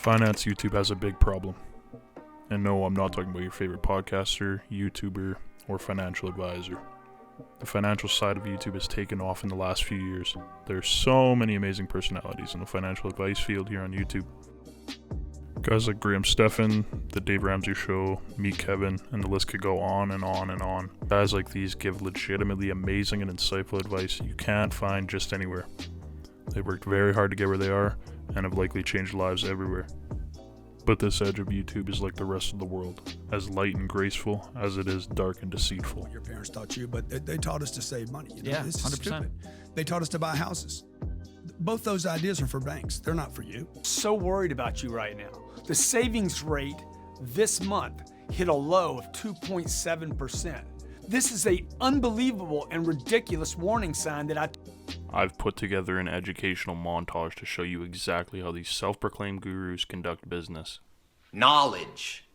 Finance YouTube has a big problem. And no, I'm not talking about your favorite podcaster, YouTuber, or financial advisor. The financial side of YouTube has taken off in the last few years. There are so many amazing personalities in the financial advice field here on YouTube. Guys like Graham Stephan, The Dave Ramsey Show, Meet Kevin, and the list could go on and on and on. Guys like these give legitimately amazing and insightful advice you can't find just anywhere. They worked very hard to get where they are, and have likely changed lives everywhere. But this edge of YouTube is like the rest of the world, as light and graceful as it is dark and deceitful. Your parents taught you, but they taught us to save money. You know? Yeah, this is 100%. stupid. They taught us to buy houses. Both those ideas are for banks. They're not for you. So worried about you right now. The savings rate this month hit a low of 2.7%. This is an unbelievable and ridiculous warning sign that I've put together an educational montage to show you exactly how these self-proclaimed gurus conduct business. Knowledge.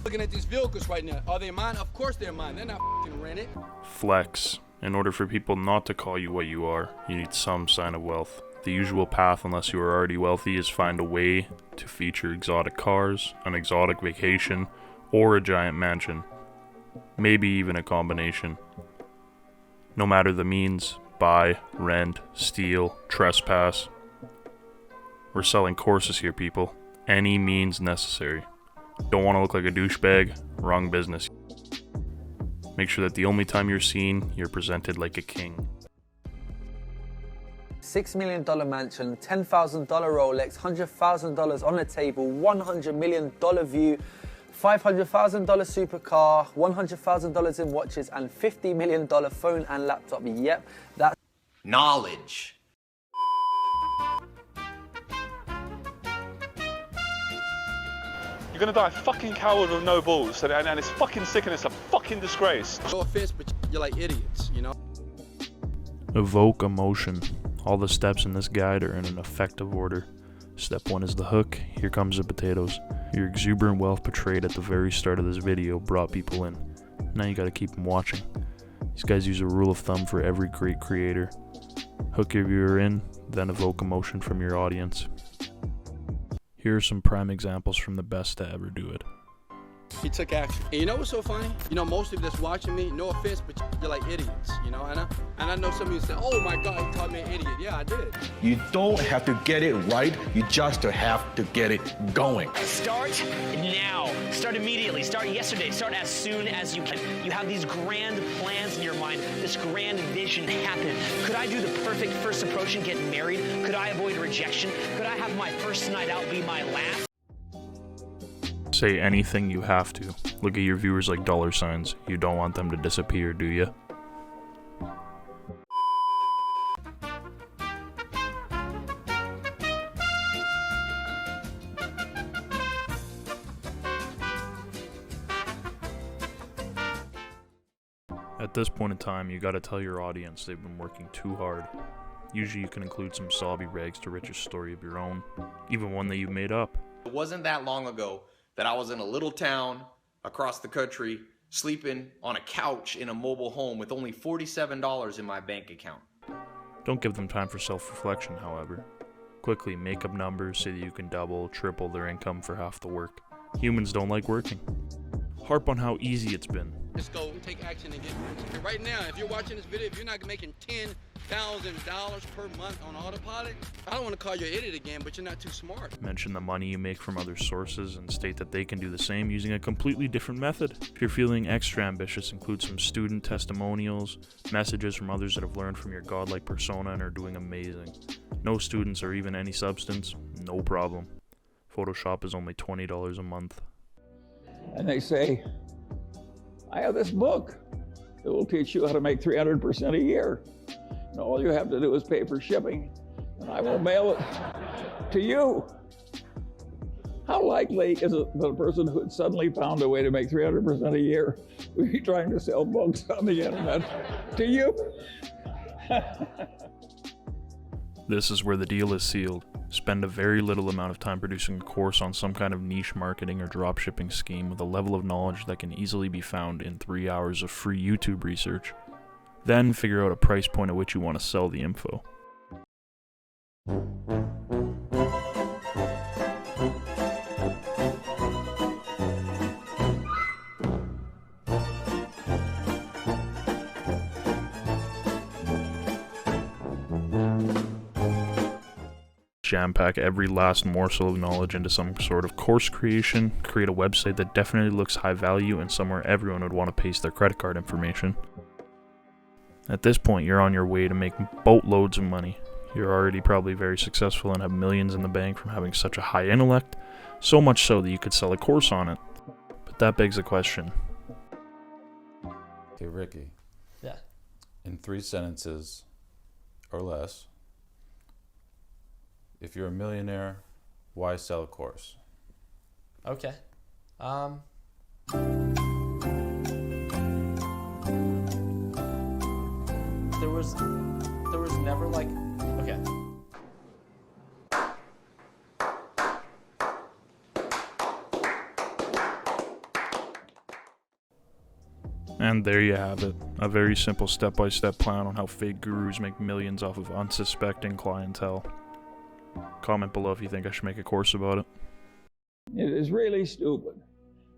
Looking at these vehicles right now. Are they mine? Of course they're mine. They're not f***ing rented. Flex. In order for people not to call you what you are, you need some sign of wealth. The usual path, unless you are already wealthy, is find a way to feature exotic cars, an exotic vacation, or a giant mansion. Maybe even a combination. No matter the means, buy, rent, steal, trespass. We're selling courses here, people. Any means necessary. Don't want to look like a douchebag? Wrong business. Make sure that the only time you're seen, you're presented like a king. $6 million mansion, $10,000 Rolex, $100,000 on the table, $100 million view, $500,000 supercar, $100,000 in watches, and $50 million phone and laptop. Yep, that's Knowledge. You're gonna die a fucking coward with no balls, and it's fucking sick and it's a fucking disgrace. No offense, but you're like idiots, you know? Evoke emotion. All the steps in this guide are in an effective order. Step 1 is the hook. Here comes the potatoes. Your exuberant wealth portrayed at the very start of this video brought people in. Now you gotta keep them watching. These guys use a rule of thumb for every great creator. Hook your viewer in, then evoke emotion from your audience. Here are some prime examples from the best to ever do it. He took action. And you know what's so funny? You know, most of you that's watching me, no offense, but you're like idiots, you know? And I know some of you say, oh my God, he called me an idiot. Yeah, I did. You don't have to get it right, you just have to get it going. Start now. Start immediately. Start yesterday. Start as soon as you can. You have these grand plans in your mind, this grand vision happen. Could I do the perfect first approach and get married? Could I avoid rejection? Could I have my first night out be my last? Say anything you have to. Look at your viewers like dollar signs. You don't want them to disappear, do you? At this point in time, you gotta tell your audience they've been working too hard. Usually you can include some sobby rags to write a story of your own, even one that you've made up. It wasn't that long ago that I was in a little town across the country, sleeping on a couch in a mobile home with only $47 in my bank account. Don't give them time for self-reflection, however. Quickly make up numbers, say that you can double, triple their income for half the work. Humans don't like working. Harp on how easy it's been. Just go take action and get rich. And right now, if you're watching this video, if you're not making $10,000 per month on autopilot, I don't want to call you an idiot again, but you're not too smart. Mention the money you make from other sources and state that they can do the same using a completely different method. If you're feeling extra ambitious, include some student testimonials, messages from others that have learned from your godlike persona and are doing amazing. No students or even any substance, no problem. Photoshop is only $20 a month. And they say, I have this book that will teach you how to make 300% a year. And all you have to do is pay for shipping, and I will mail it to you. How likely is it that a person who had suddenly found a way to make 300% a year would be trying to sell books on the internet to you? This is where the deal is sealed. Spend a very little amount of time producing a course on some kind of niche marketing or dropshipping scheme with a level of knowledge that can easily be found in 3 hours of free YouTube research. Then figure out a price point at which you want to sell the info. Jam-pack every last morsel of knowledge into some sort of course creation, create a website that definitely looks high value and somewhere everyone would want to paste their credit card information. At this point, you're on your way to make boatloads of money. You're already probably very successful and have millions in the bank from having such a high intellect, so much so that you could sell a course on it. But that begs a question. Okay, Ricky. Yeah. In 3 sentences or less, if you're a millionaire, why sell a course? Okay. There was never like, okay. And there you have it. A very simple step-by-step plan on how fake gurus make millions off of unsuspecting clientele. Comment below if you think I should make a course about it. It is really stupid